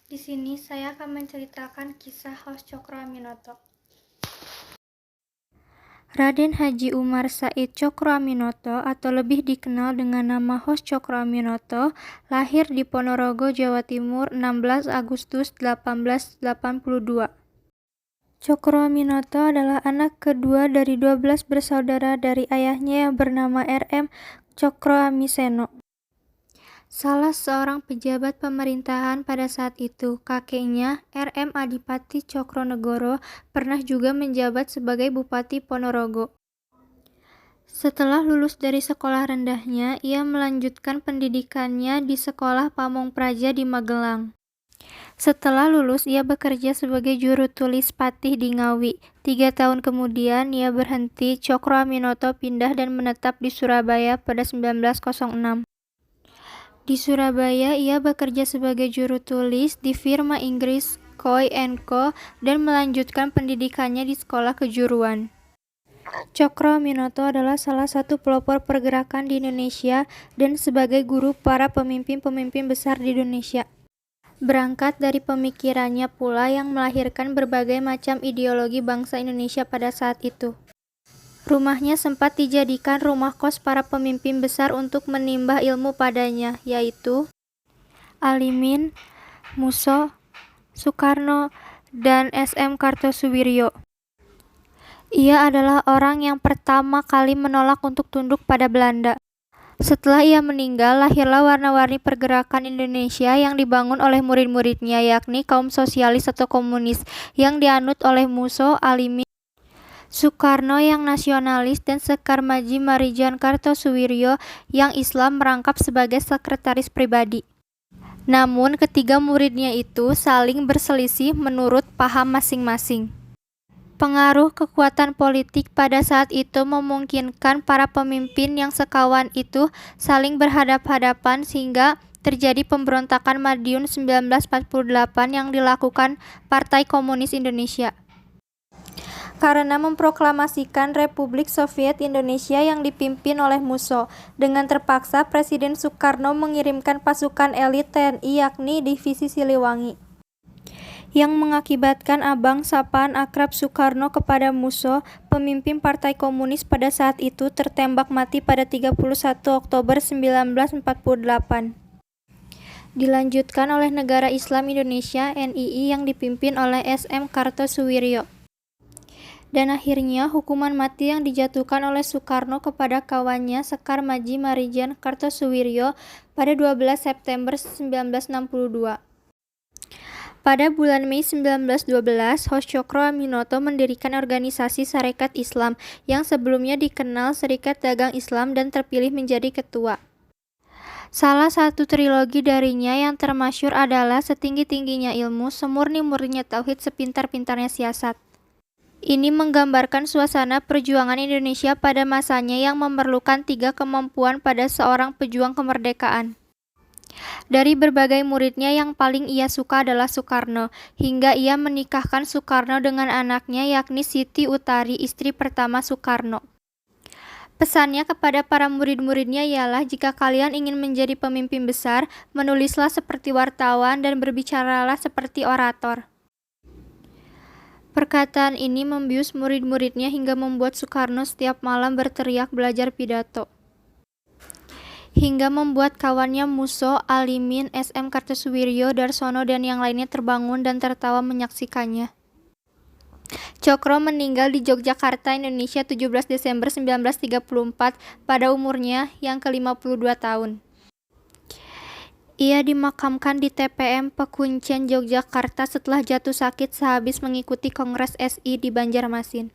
Di sini saya akan menceritakan kisah Hos Cokroaminoto. Raden Haji Umar Said Cokroaminoto atau lebih dikenal dengan nama Hos Cokroaminoto lahir di Ponorogo, Jawa Timur 16 Agustus 1882. Cokroaminoto adalah anak kedua dari 12 bersaudara dari ayahnya yang bernama R.M. Cokroamiseno. Salah seorang pejabat pemerintahan pada saat itu, kakeknya, R.M. Adipati Cokronegoro, pernah juga menjabat sebagai Bupati Ponorogo. Setelah lulus dari sekolah rendahnya, ia melanjutkan pendidikannya di Sekolah Pamong Praja di Magelang. Setelah lulus, ia bekerja sebagai juru tulis patih di Ngawi. 3 tahun kemudian, ia berhenti. Cokroaminoto pindah dan menetap di Surabaya pada 1906. Di Surabaya, ia bekerja sebagai juru tulis di firma Inggris Coy & Co. dan melanjutkan pendidikannya di sekolah kejuruan. Cokroaminoto adalah salah satu pelopor pergerakan di Indonesia dan sebagai guru para pemimpin-pemimpin besar di Indonesia. Berangkat dari pemikirannya pula yang melahirkan berbagai macam ideologi bangsa Indonesia pada saat itu. Rumahnya sempat dijadikan rumah kos para pemimpin besar untuk menimba ilmu padanya, yaitu Alimin, Musso, Soekarno, dan S.M. Kartosuwiryo. Ia adalah orang yang pertama kali menolak untuk tunduk pada Belanda. Setelah ia meninggal, lahirlah warna-warni pergerakan Indonesia yang dibangun oleh murid-muridnya, yakni kaum sosialis atau komunis, yang dianut oleh Musso, Alimin, Soekarno yang nasionalis, dan Sekar Maji Marijan Kartosuwiryo yang Islam merangkap sebagai sekretaris pribadi. Namun ketiga muridnya itu saling berselisih menurut paham masing-masing. Pengaruh kekuatan politik pada saat itu memungkinkan para pemimpin yang sekawan itu saling berhadap-hadapan sehingga terjadi pemberontakan Madiun 1948 yang dilakukan Partai Komunis Indonesia. Karena memproklamasikan Republik Soviet Indonesia yang dipimpin oleh Musso, dengan terpaksa Presiden Soekarno mengirimkan pasukan elit TNI yakni Divisi Siliwangi, yang mengakibatkan abang sapaan akrab Soekarno kepada Musso, pemimpin Partai Komunis pada saat itu, tertembak mati pada 31 Oktober 1948. Dilanjutkan oleh Negara Islam Indonesia (NII) yang dipimpin oleh S.M. Kartosuwiryo. Dan akhirnya hukuman mati yang dijatuhkan oleh Soekarno kepada kawannya Sekar Maji Marijan Kartosuwiryo pada 12 September 1962. Pada bulan Mei 1912, Hos Cokroaminoto mendirikan organisasi Sarekat Islam yang sebelumnya dikenal Serikat Dagang Islam dan terpilih menjadi ketua. Salah satu trilogi darinya yang termasyhur adalah Setinggi-tingginya Ilmu, Semurni-murninya Tauhid, Sepintar-pintarnya Siasat. Ini menggambarkan suasana perjuangan Indonesia pada masanya yang memerlukan 3 kemampuan pada seorang pejuang kemerdekaan. Dari berbagai muridnya yang paling ia suka adalah Soekarno, hingga ia menikahkan Soekarno dengan anaknya yakni Siti Utari, istri pertama Soekarno. Pesannya kepada para murid-muridnya ialah jika kalian ingin menjadi pemimpin besar, menulislah seperti wartawan dan berbicaralah seperti orator. Perkataan ini membius murid-muridnya hingga membuat Soekarno setiap malam berteriak belajar pidato. Hingga membuat kawannya Musso, Alimin, S.M. Kartosuwiryo, Darsono, dan yang lainnya terbangun dan tertawa menyaksikannya. Cokro meninggal di Yogyakarta, Indonesia 17 Desember 1934 pada umurnya yang ke-52 tahun. Ia dimakamkan di TPM Pekuncen, Yogyakarta setelah jatuh sakit sehabis mengikuti Kongres SI di Banjarmasin.